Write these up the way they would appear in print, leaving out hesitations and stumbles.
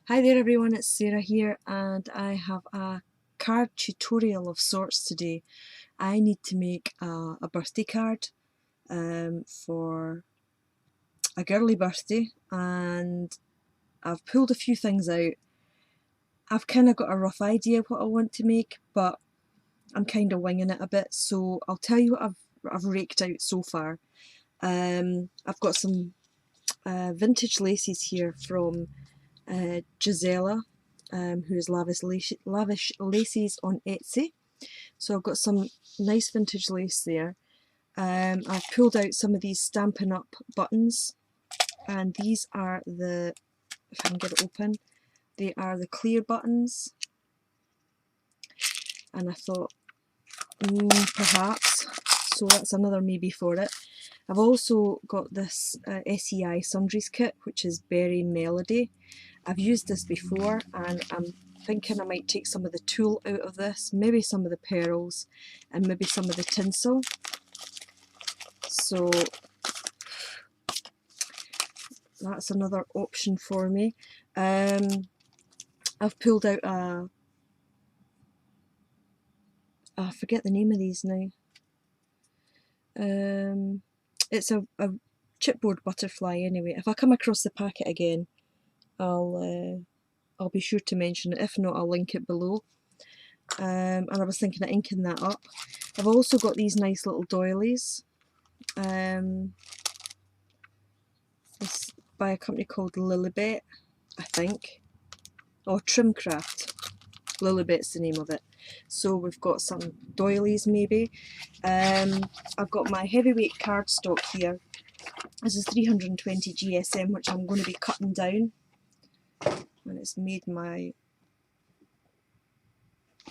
Hi there everyone, it's Sarah here and I have a card tutorial of sorts today. I need to make a birthday card for a girly birthday, and I've pulled a few things out. I've kind of got a rough idea of what I want to make, but I'm kind of winging it a bit, so I'll tell you what I've raked out so far. I've got some vintage laces here from Gisela, who's Lavish Laces on Etsy. So I've got some nice vintage lace there. I've pulled out some of these Stampin' Up buttons, and these are the, if I can get it open, they are the clear buttons. And I thought, perhaps, so that's another maybe for it. I've also got this SEI Sundries kit, which is Berry Melody. I've used this before and I'm thinking I might take some of the tulle out of this, maybe some of the pearls and maybe some of the tinsel. So that's another option for me. I've pulled out I forget the name of these now. It's a chipboard butterfly anyway. If I come across the packet again, I'll be sure to mention it. If not, I'll link it below. And I was thinking of inking that up. I've also got these nice little doilies. It's by a company called Lilibet, I think, or Trimcraft. Lilibet's the name of it. So we've got some doilies maybe. I've got my heavyweight cardstock here. This is 320 GSM, which I'm going to be cutting down, and it's made my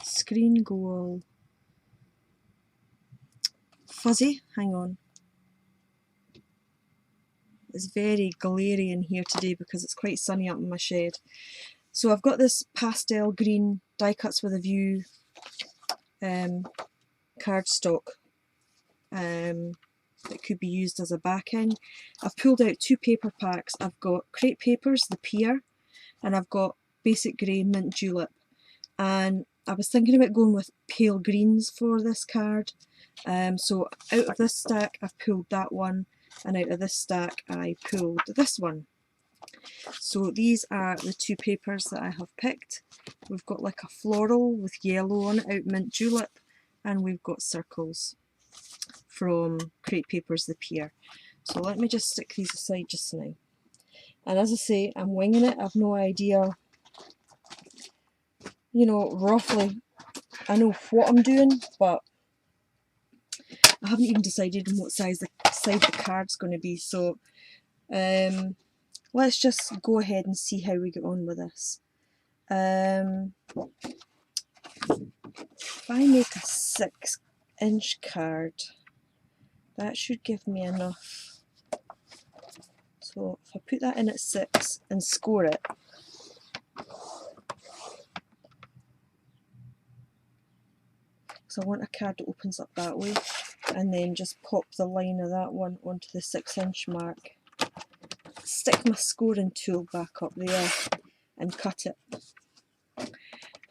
screen go all fuzzy. Hang on. It's very glary in here today because it's quite sunny up in my shed. So I've got this pastel green die cuts with a view cardstock that could be used as a backing. I've pulled out two paper packs. I've got Crepe Papers, the Pear, and I've got Basic Grey Mint Julep. And I was thinking about going with pale greens for this card. So out of this stack I've pulled that one, and out of this stack I pulled this one. So these are the two papers that I have picked. We've got like a floral with yellow on it, out Mint Julep, and we've got circles from Crepe Papers, the Pear. So let me just stick these aside just now. And as I say, I'm winging it. I've no idea, you know, roughly I know what I'm doing, but I haven't even decided on what size the card's going to be. So let's just go ahead and see how we get on with this. If I make a 6-inch card, that should give me enough. So if I put that in at 6 and score it, so I want a card that opens up that way, and then just pop the line of that one onto the 6-inch mark. Stick my scoring tool back up there and cut it.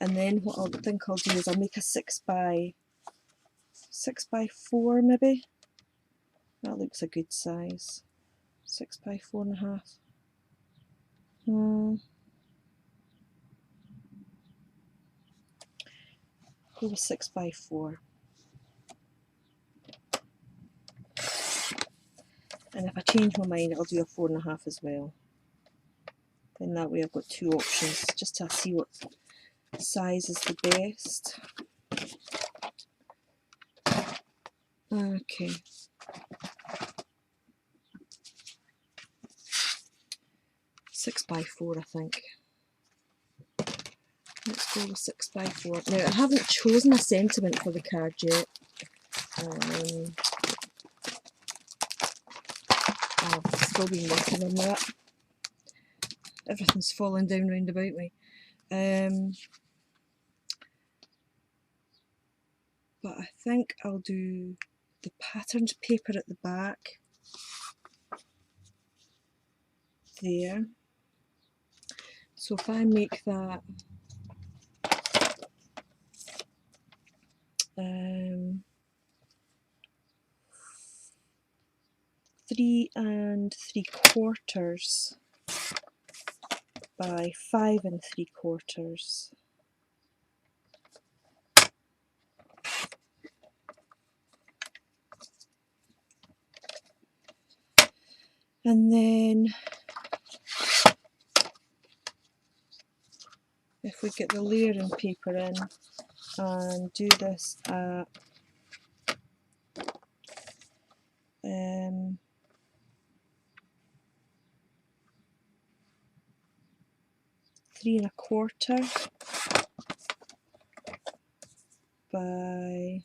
And then what I think I'll do is I'll make a 6 by 4 maybe. That looks a good size. 6 by 4.5. Go with 6 by 4. And if I change my mind, I'll do a 4.5 as well. Then that way I've got two options, just to see what size is the best. Okay. Six by 4, I think. Let's go with 6 by 4. Now, I haven't chosen a sentiment for the card yet. I've still been working on that. Everything's falling down round about me. But I think I'll do the patterned paper at the back there. So if I make that 3 3/4 by 5 3/4, and then if we get the layering paper in and do this at 3 1/4 by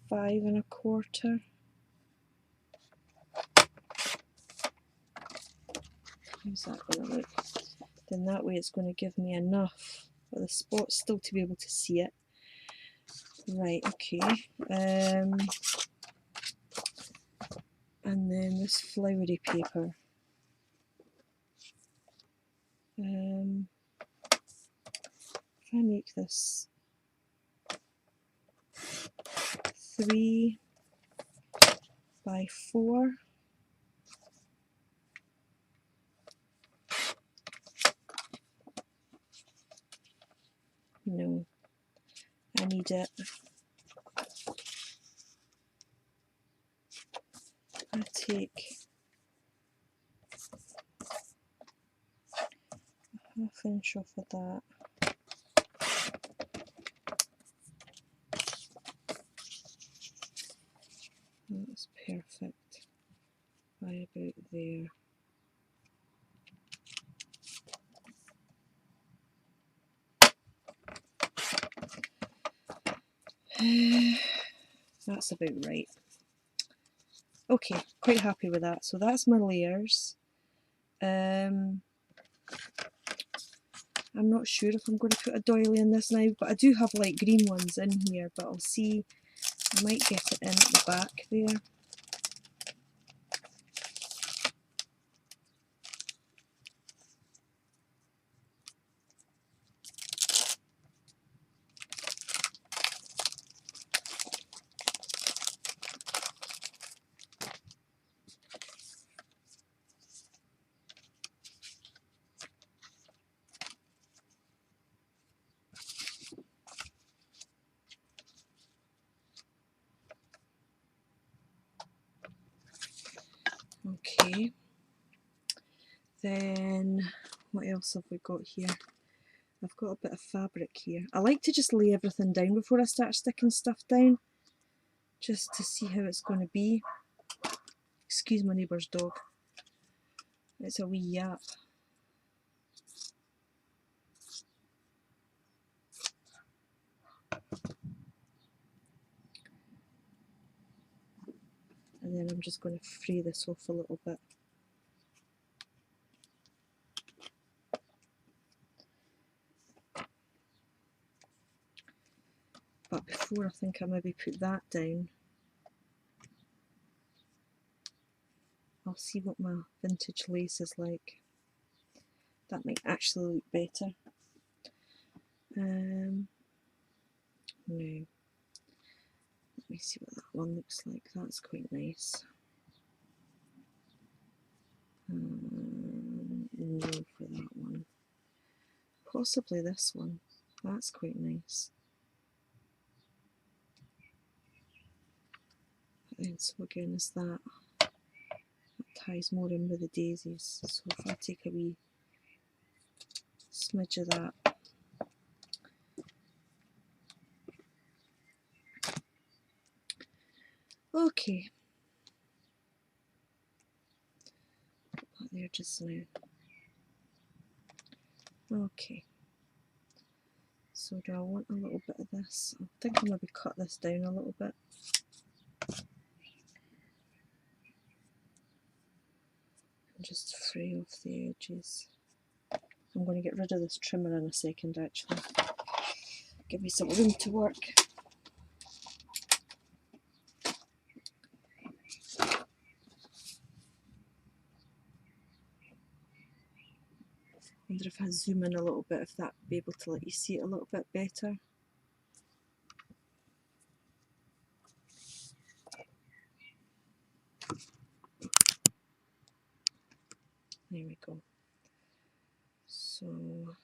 5 1/4. How's that going to look? Then that way it's going to give me enough for the spot still to be able to see it. Right, okay. And then this flowery paper. If I make this 3 by 4, no, I need it. I take a 1/2 inch off of that. That's perfect. By about there. That's about right. Okay, quite happy with that. So that's my layers. I'm not sure if I'm going to put a doily in this now, but I do have like green ones in here, but I'll see. I might get it in at the back there. Okay, then what else have we got here? I've got a bit of fabric here. I like to just lay everything down before I start sticking stuff down, just to see how it's going to be. Excuse my neighbour's dog. It's a wee yap. And then I'm just going to free this off a little bit. But before I think I maybe put that down, I'll see what my vintage lace is like. That might actually look better. No. Let me see what that one looks like. That's quite nice. No for that one. Possibly this one. That's quite nice. But then, so again, is that ties more in with the daisies. So if I take a wee smidge of that. Okay. Put that there just now. Okay. So do I want a little bit of this? I think I'll maybe cut this down a little bit. And just fray off the edges. I'm going to get rid of this trimmer in a second actually. Give me some room to work. Wonder if I zoom in a little bit, if that would be able to let you see it a little bit better. There we go. So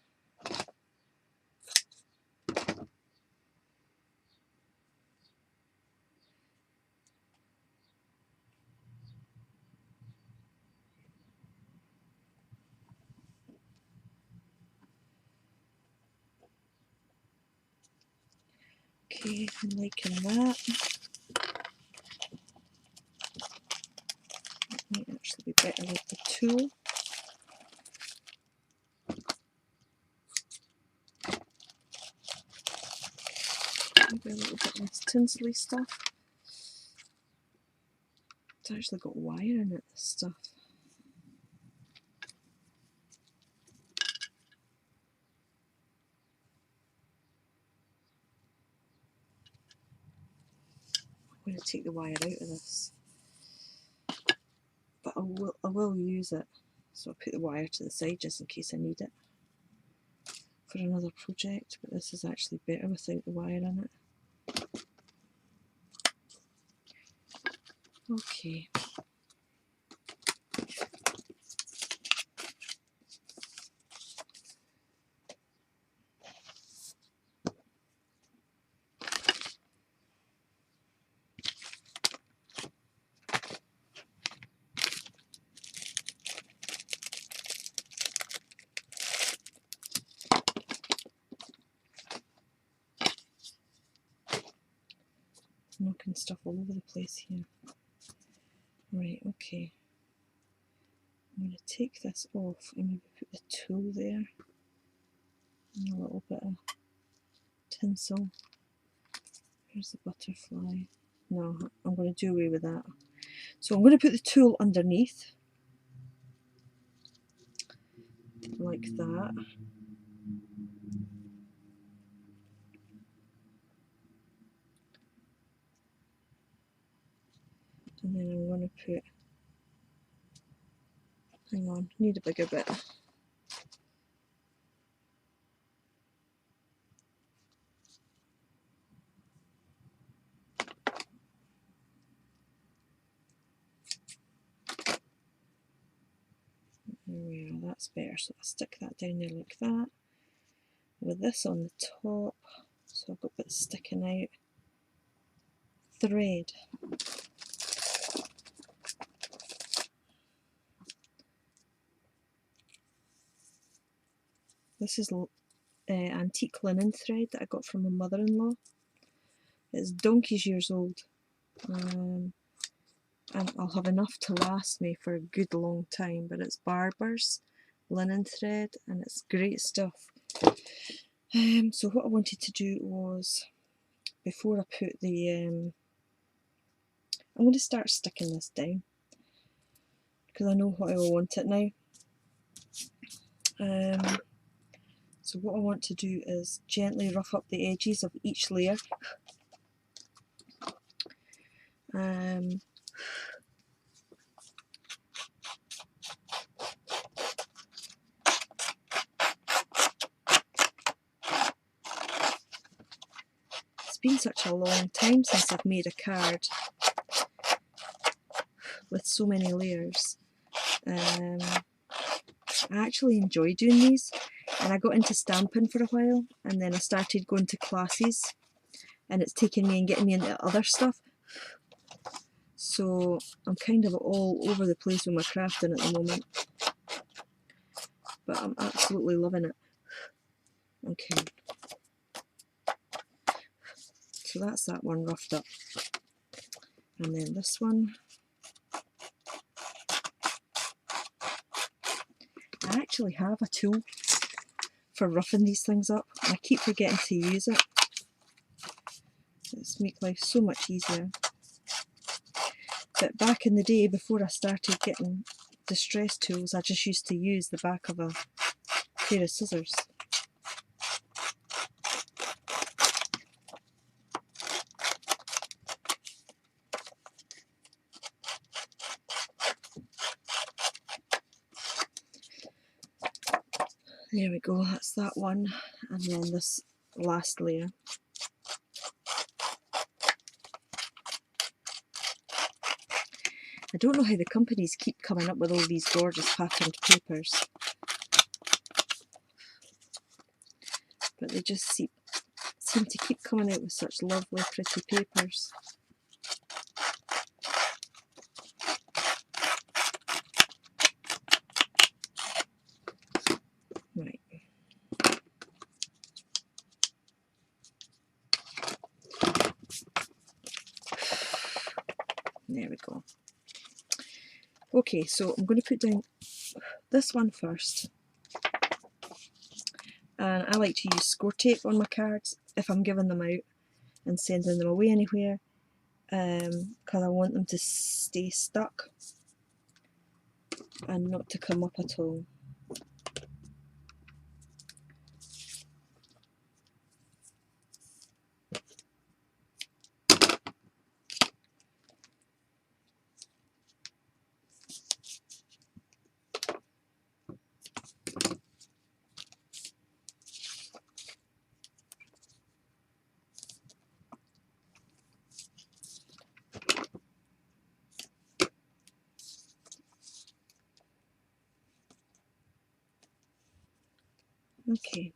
okay, I'm liking that. That might actually be better with the tool. Maybe a little bit less tinsely stuff. It's actually got wire in it, this stuff. I'm going to take the wire out of this, but I will use it. So I'll put the wire to the side just in case I need it for another project, but this is actually better without the wire in it. Okay. Knocking stuff all over the place here. Right, okay. I'm going to take this off and maybe put the tool there. And a little bit of tinsel. Here's the butterfly. No, I'm going to do away with that. So I'm going to put the tool underneath, like that. And then I'm going to put, hang on, need a bigger bit. There we are, that's better. So I'll stick that down there like that. With this on the top, so I've got bits sticking out. Thread. This is antique linen thread that I got from my mother-in-law. It's donkey's years old, and I'll have enough to last me for a good long time, but it's Barber's linen thread and it's great stuff. So what I wanted to do was, before I put the, I'm going to start sticking this down because I know how I want it now. So what I want to do is gently rough up the edges of each layer. It's been such a long time since I've made a card with so many layers. I actually enjoy doing these, and I got into stamping for a while, and then I started going to classes, and it's taken me and getting me into other stuff. So I'm kind of all over the place with my crafting at the moment, but I'm absolutely loving it. Okay, so that's that one roughed up, and then this one. I actually have a tool for roughing these things up. I keep forgetting to use it. It's make life so much easier. But back in the day, before I started getting distress tools, I just used to use the back of a pair of scissors. There we go, that's that one. And then this last layer. I don't know how the companies keep coming up with all these gorgeous patterned papers, but they just seem to keep coming out with such lovely pretty papers. Right. There we go. Okay, so I'm going to put down this one first. And I like to use score tape on my cards if I'm giving them out and sending them away anywhere, because I want them to stay stuck and not to come up at all. Okay,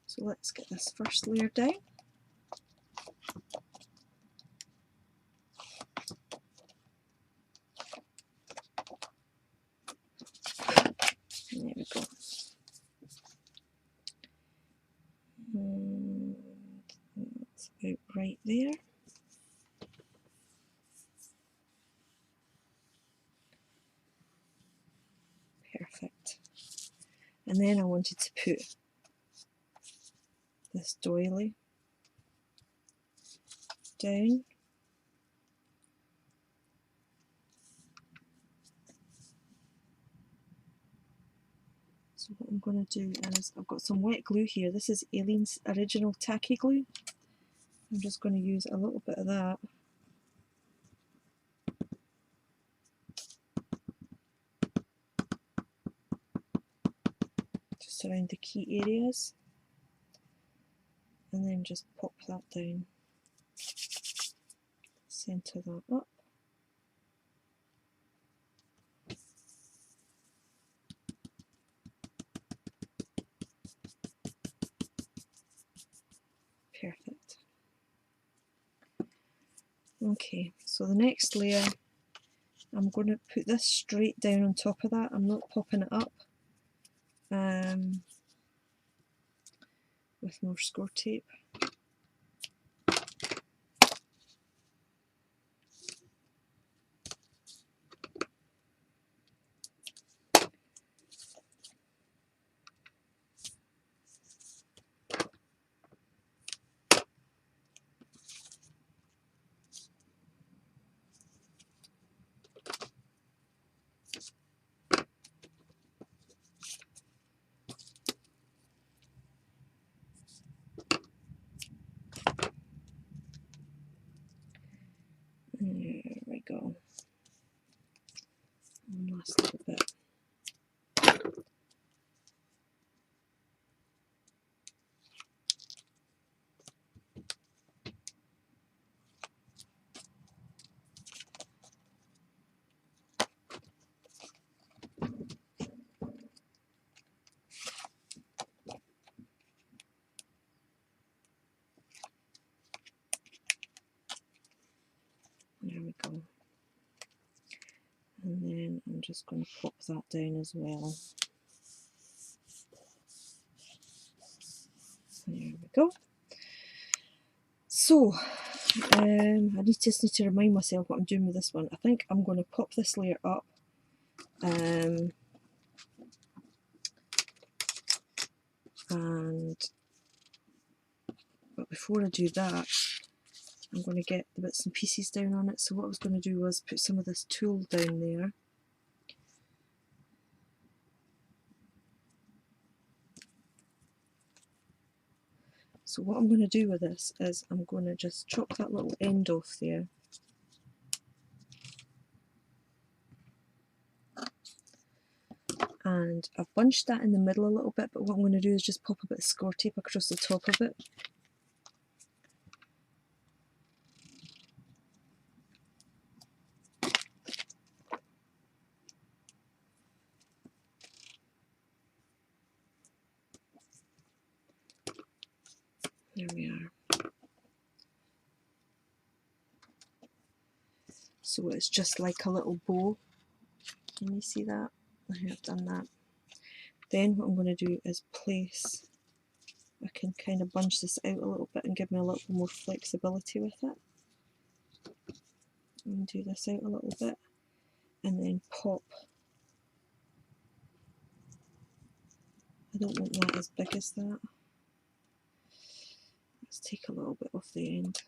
so let's get this first layer down. There we go. And that's about right there. Perfect. And then I wanted to put this doily down. So what I'm going to do is, I've got some wet glue here. This is Aileen's original tacky glue. I'm just going to use a little bit of that. Just around the key areas. And then just pop that down. Centre that up. Perfect. Okay, so the next layer, I'm going to put this straight down on top of that. I'm not popping it up with more score tape. There we go. One last little bit. There we go. And then I'm just going to pop that down as well. There we go. So, I just need to remind myself what I'm doing with this one. I think I'm going to pop this layer up. But before I do that, I'm going to get the bits and pieces down on it. So what I was going to do was put some of this tulle down there. So what I'm going to do with this is I'm going to just chop that little end off there. and I've bunched that in the middle a little bit, but what I'm going to do is just pop a bit of score tape across the top of it. There we are. So it's just like a little bow. Can you see that? I have done that. Then what I'm going to do is place, I can kind of bunch this out a little bit and give me a little more flexibility with it. And do this out a little bit and then pop. I don't want that as big as that. Let's take a little bit off the end.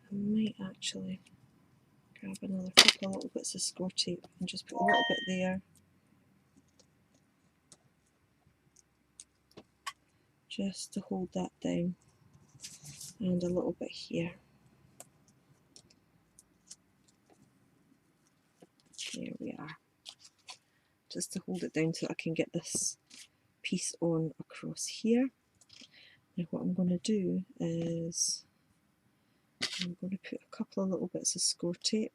I might actually grab another couple of little bits of score tape and just put a little bit there, just to hold that down, and a little bit here. There we are. Just to hold it down so I can get this piece on across here. Now what I'm going to do is I'm going to put a couple of little bits of score tape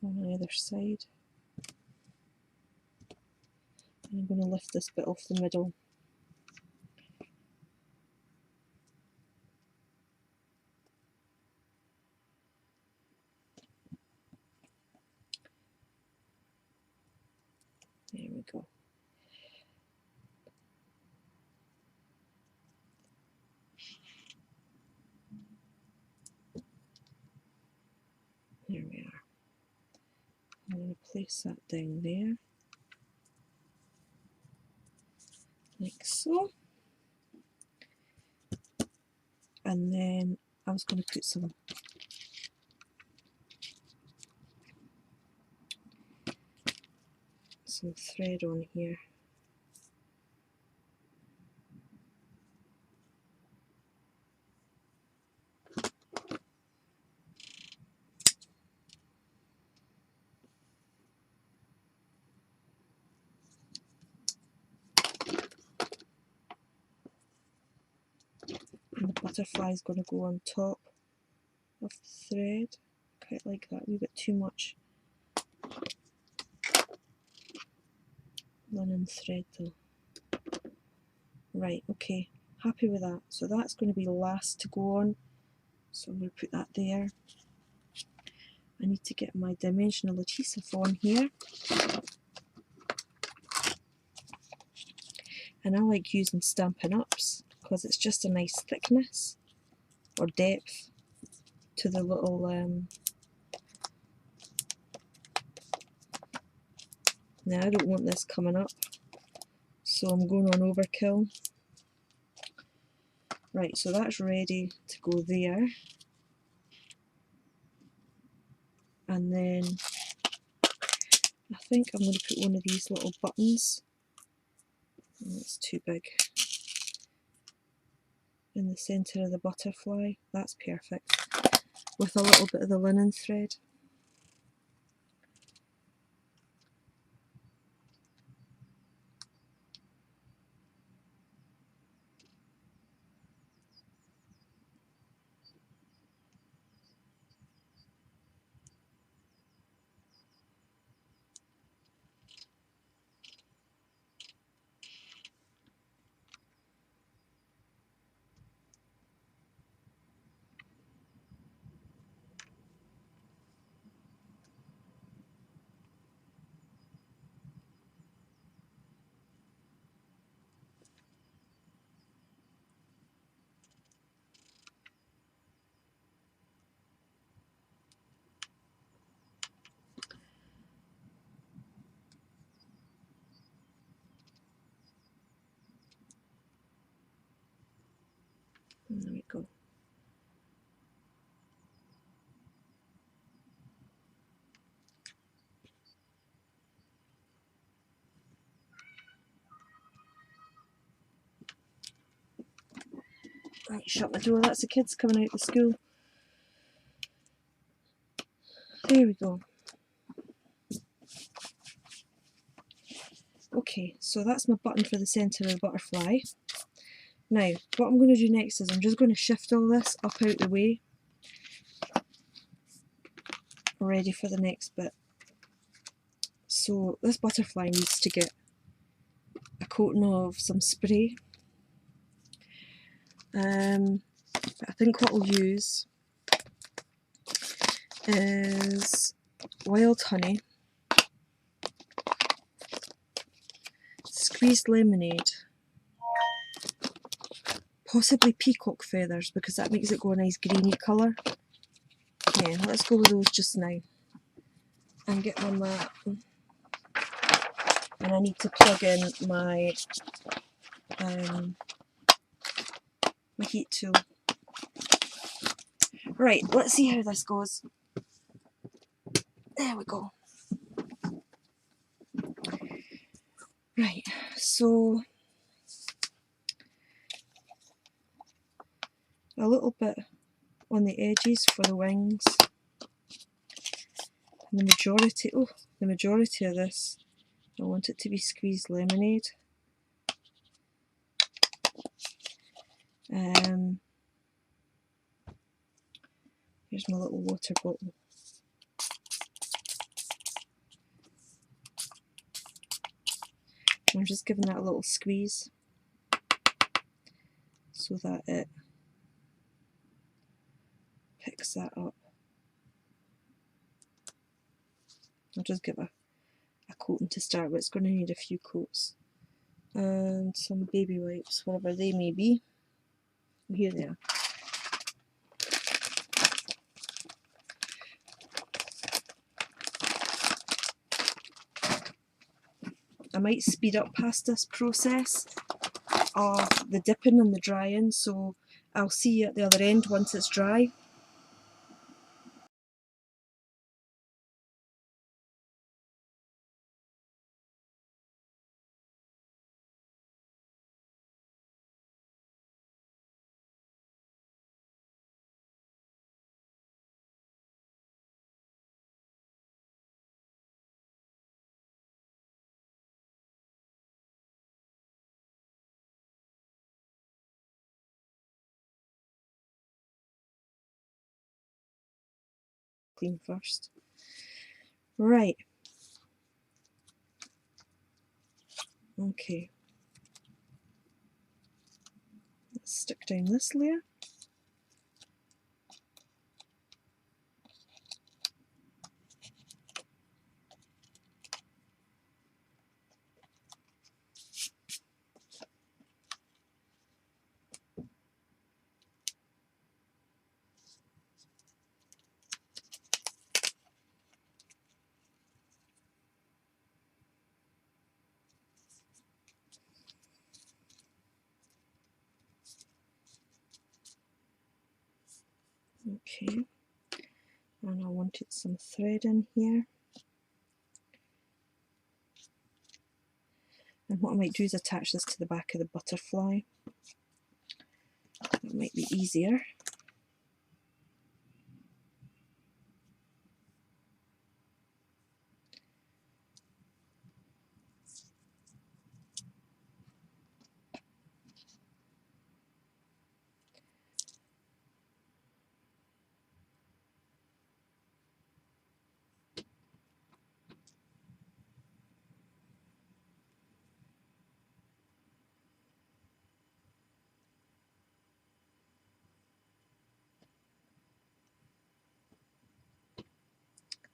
on either side. And I'm going to lift this bit off the middle. There we go. There we are. I'm going to place that down there, like so. And then I was going to put some thread on here. And the butterfly is going to go on top of the thread. Quite like that, a wee bit too much linen thread though. Right, okay, happy with that. So that's going to be last to go on. So I'm going to put that there. I need to get my dimensional adhesive on here. And I like using Stampin' Ups because it's just a nice thickness or depth to the little now I don't want this coming up, so I'm going on overkill. Right, so that's ready to go there. And then I think I'm going to put one of these little buttons, oh, that's too big, in the centre of the butterfly. That's perfect, with a little bit of the linen thread. And there we go. Right, shut my door, that's the kids coming out of school. There we go. Okay, so that's my button for the centre of the butterfly. Now, what I'm going to do next is I'm just going to shift all this up out the way, ready for the next bit. So this butterfly needs to get a coating of some spray. But I think what we'll use is wild honey, squeezed lemonade, possibly peacock feathers because that makes it go a nice greeny colour. Yeah, let's go with those just now. And get my mat. And I need to plug in my my heat tool. Right, let's see how this goes. There we go. Right, so a little bit on the edges for the wings. And the majority of this, I want it to be squeezed lemonade. Here's my little water bottle. I'm just giving that a little squeeze so that it picks that up. I'll just give a coating to start with. It's going to need a few coats. And some baby wipes, whatever they may be. Here they are. I might speed up past this process of the dipping and the drying, so I'll see you at the other end once it's dry. Clean first. Right. Okay. Let's stick down this layer. Okay, and I wanted some thread in here. And what I might do is attach this to the back of the butterfly. That might be easier.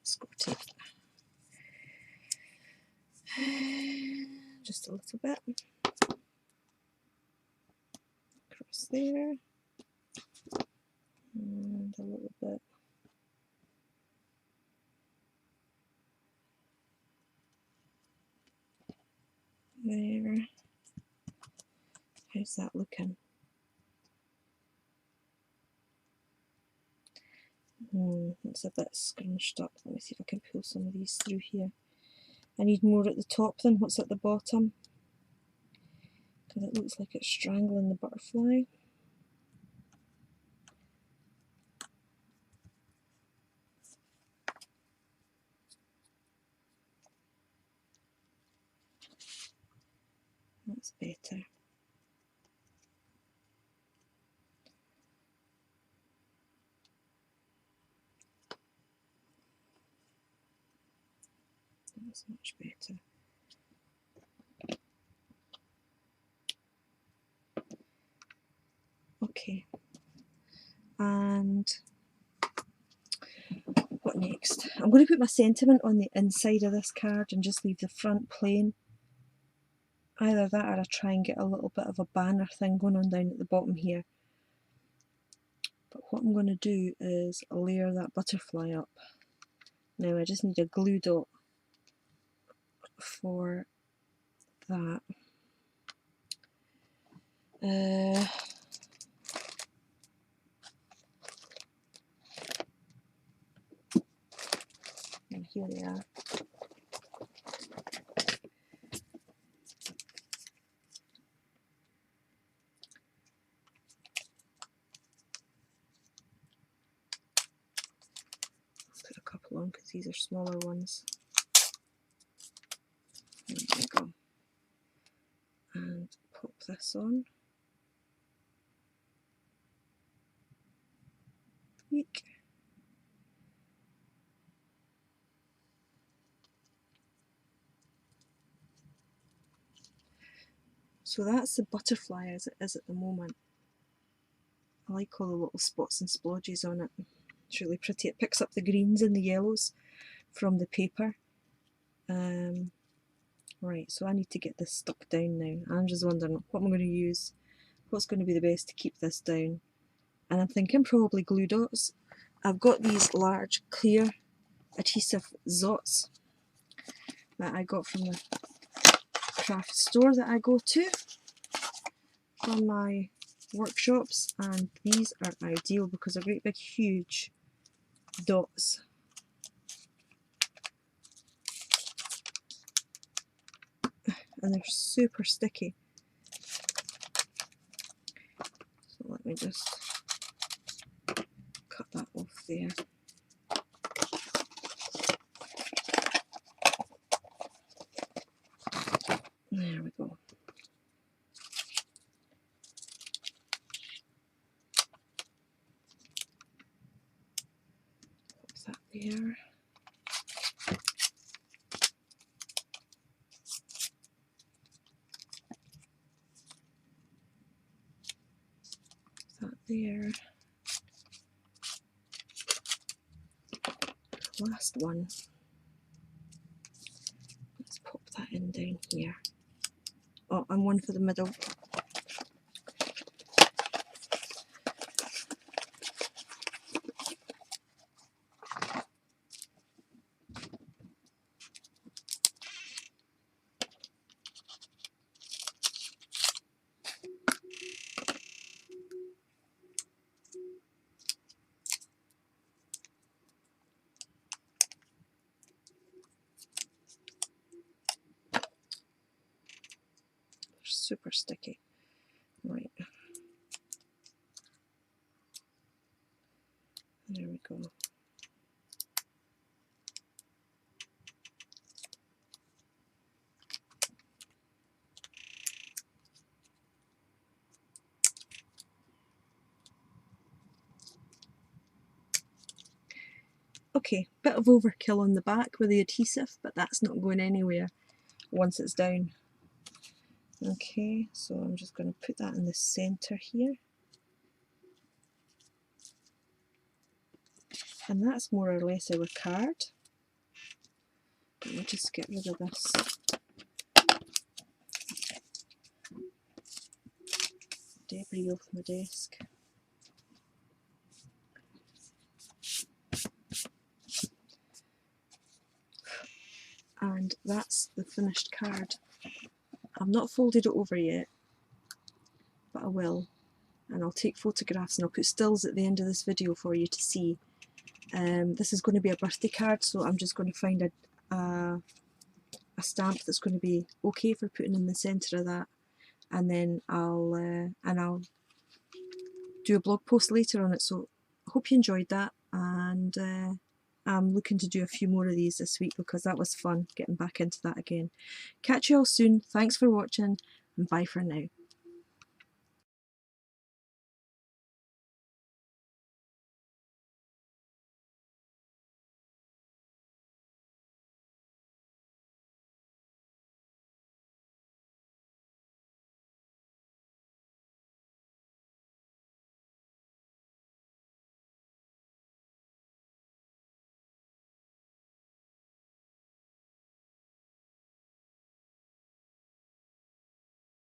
Score tape. Just a little bit. Across there. And a little bit there. How's that looking? It's a bit scrunched up. Let me see if I can pull some of these through here. I need more at the top than what's at the bottom, because it looks like it's strangling the butterfly. That's better. That's much better. Okay, and what next? I'm going to put my sentiment on the inside of this card and just leave the front plain. Either that or I try and get a little bit of a banner thing going on down at the bottom here. But what I'm going to do is layer that butterfly up. Now I just need a glue dot for that. And here they are. I'll put a couple on because these are smaller ones. There we go. And pop this on. Eek. So that's the butterfly as it is at the moment. I like all the little spots and splodges on it. It's really pretty. It picks up the greens and the yellows from the paper. Right, so I need to get this stuck down now. I'm just wondering what I'm going to use, what's going to be the best to keep this down. And I'm thinking probably glue dots. I've got these large clear adhesive Zots that I got from the craft store that I go to from my workshops, and these are ideal because they're great big huge dots. And they're super sticky. So let me just cut that off there. There we go. Put that there. Put that there. Last one. Let's pop that in down here. Oh, and one for the middle. Super sticky. Right. There we go. Okay, bit of overkill on the back with the adhesive, but that's not going anywhere once it's down. Okay, so I'm just going to put that in the centre here. And that's more or less our card. Let me just get rid of this debris off my desk. And that's the finished card. I've not folded it over yet, but I will. And I'll take photographs and I'll put stills at the end of this video for you to see. This is going to be a birthday card, so I'm just going to find a stamp that's going to be okay for putting in the centre of that, and then I'll do a blog post later on it. So I hope you enjoyed that, and I'm looking to do a few more of these this week because that was fun getting back into that again. Catch you all soon. Thanks for watching. and bye for now.